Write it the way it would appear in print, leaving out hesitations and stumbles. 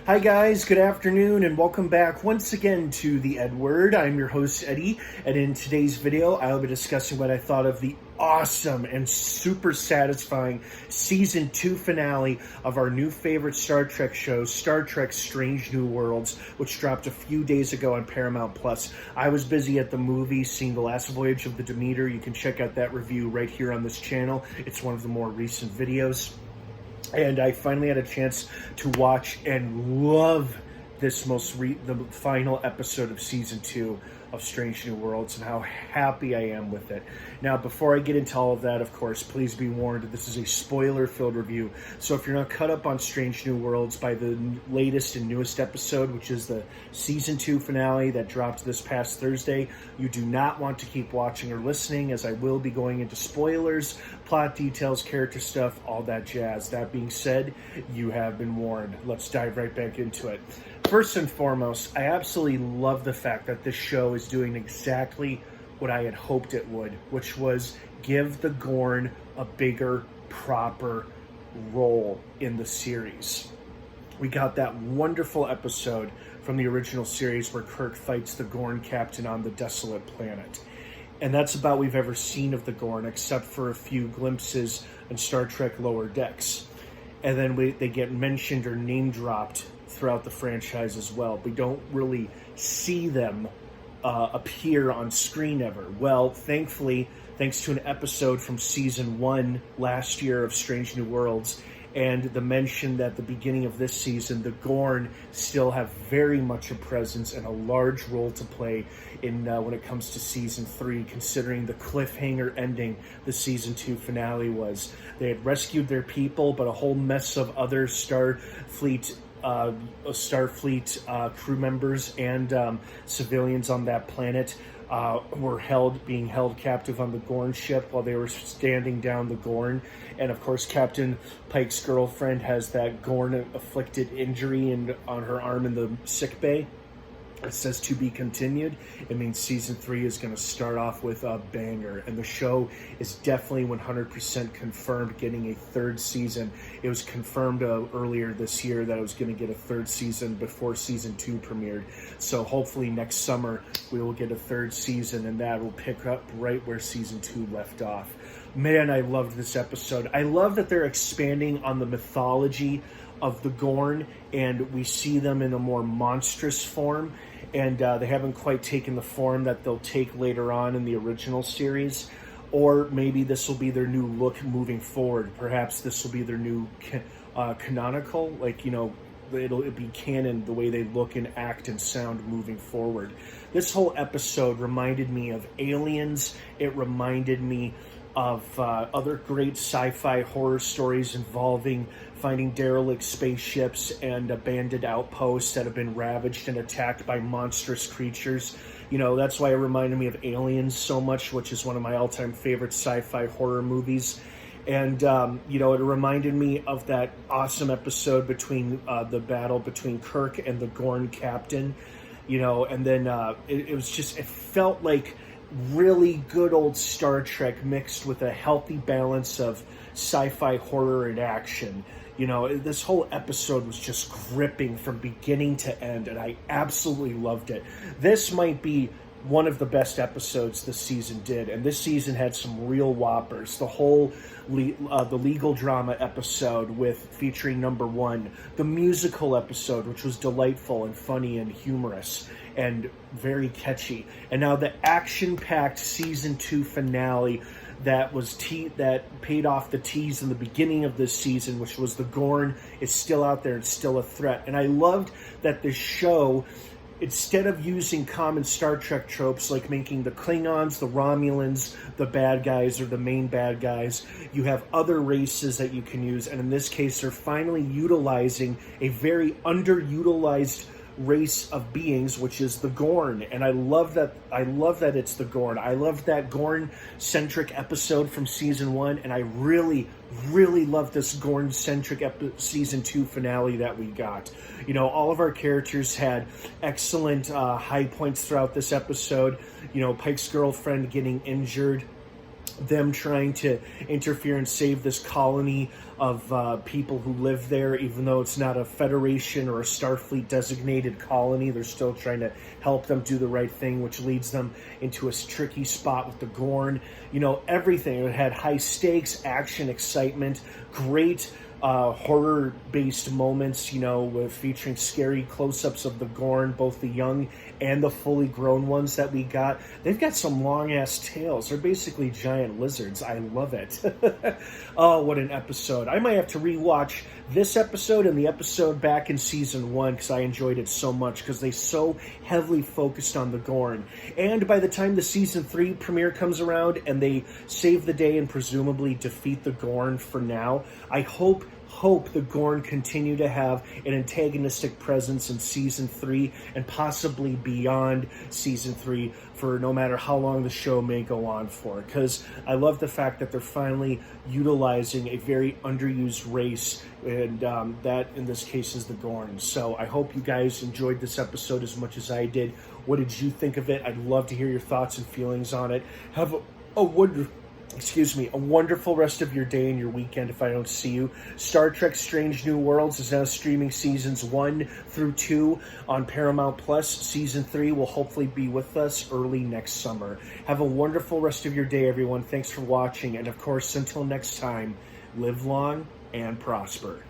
Hi guys, good afternoon and welcome back once again to the EdWord. I'm your host Eddie, and in today's video I'll be discussing what I thought of the awesome and super satisfying Season 2 finale of our new favorite Star Trek show, Star Trek Strange New Worlds, which dropped a few days ago on Paramount Plus. I was busy at the movies seeing The Last Voyage of the Demeter. You can check out that review right here on this channel. It's one of the more recent videos. And I finally had a chance to watch and love this the final episode of Season 2 of Strange New Worlds, and how happy I am with it. Now, before I get into all of that, of course, please be warned, this is a spoiler-filled review. So if you're not caught up on Strange New Worlds by the latest and newest episode, which is the Season 2 finale that dropped this past Thursday, you do not want to keep watching or listening, as I will be going into spoilers, plot details, character stuff, all that jazz. That being said, you have been warned. Let's dive right back into it. First and foremost, I absolutely love the fact that this show is doing exactly what I had hoped it would, which was give the Gorn a bigger, proper role in the series. We got that wonderful episode from the original series where Kirk fights the Gorn captain on the desolate planet. And that's about we've ever seen of the Gorn, except for a few glimpses in Star Trek Lower Decks. And then they get mentioned or name-dropped throughout the franchise as well. We don't really see them appear on screen ever. Well, thankfully, thanks to an episode from Season 1 last year of Strange New Worlds, and the mention that at the beginning of this season, the Gorn still have very much a presence and a large role to play in when it comes to Season 3, considering the cliffhanger ending the Season 2 finale was. They had rescued their people, but a whole mess of other Starfleet crew members and civilians on that planet were being held captive on the Gorn ship while they were standing down the Gorn. And of course, Captain Pike's girlfriend has that Gorn-afflicted injury on her arm in the sickbay. It says to be continued. It means Season 3 is going to start off with a banger. And the show is definitely 100% confirmed getting a third season. It was confirmed earlier this year that it was going to get a third season before Season 2 premiered. So hopefully next summer we will get a third season, and that will pick up right where Season 2 left off. Man, I loved this episode. I love that they're expanding on the mythology of the Gorn, and we see them in a more monstrous form, and they haven't quite taken the form that they'll take later on in the original series. Or maybe this will be their new look moving forward. Perhaps this will be their new canonical, it'll be canon, the way they look and act and sound moving forward. This whole episode reminded me of Aliens. It reminded me of other great sci-fi horror stories involving finding derelict spaceships and abandoned outposts that have been ravaged and attacked by monstrous creatures. That's why it reminded me of Aliens so much, which is one of my all-time favorite sci-fi horror movies. And, it reminded me of that awesome episode between the battle between Kirk and the Gorn captain, and then it felt like really good old Star Trek mixed with a healthy balance of sci-fi horror and action. This whole episode was just gripping from beginning to end, and I absolutely loved it. This might be one of the best episodes this season did, and this season had some real whoppers. The whole the legal drama episode featuring number 1, the musical episode, which was delightful and funny and humorous and very catchy, and now the action-packed Season 2 finale that paid off the tease in the beginning of this season, which was the Gorn is still out there and still a threat. And I loved that this show, instead of using common Star Trek tropes like making the Klingons, the Romulans, the bad guys or the main bad guys, you have other races that you can use. And in this case, they're finally utilizing a very underutilized race of beings, which is the Gorn. And I love that it's the Gorn. I love that Gorn-centric episode from Season 1, and I really love this Gorn-centric Season 2 finale that we got. All of our characters had excellent high points throughout this episode. Pike's girlfriend getting injured them trying to interfere and save this colony of people who live there, even though it's not a Federation or a Starfleet designated colony. They're still trying to help them do the right thing, which leads them into a tricky spot with the Gorn. You know, everything. It had high stakes, action, excitement, great horror-based moments, you know, with featuring scary close-ups of the Gorn, both the young and the fully grown ones that we got. They've got some long-ass tails. They're basically giant lizards. I love it. Oh, what an episode. I might have to rewatch this episode and the episode back in season 1 because I enjoyed it so much because they so heavily focused on the Gorn. And by the time the season 3 premiere comes around and they save the day and presumably defeat the Gorn for now, I hope the Gorn continue to have an antagonistic presence in season 3 and possibly beyond season 3 for no matter how long the show may go on for. Because I love the fact that they're finally utilizing a very underused race, and that in this case is the Gorn. So I hope you guys enjoyed this episode as much as I did. What did you think of it? I'd love to hear your thoughts and feelings on it. Have a wonderful rest of your day and your weekend if I don't see you. Star Trek Strange New Worlds is now streaming seasons 1 through 2 on Paramount Plus. Season 3 will hopefully be with us early next summer. Have a wonderful rest of your day, everyone. Thanks for watching. And of course, until next time, live long and prosper.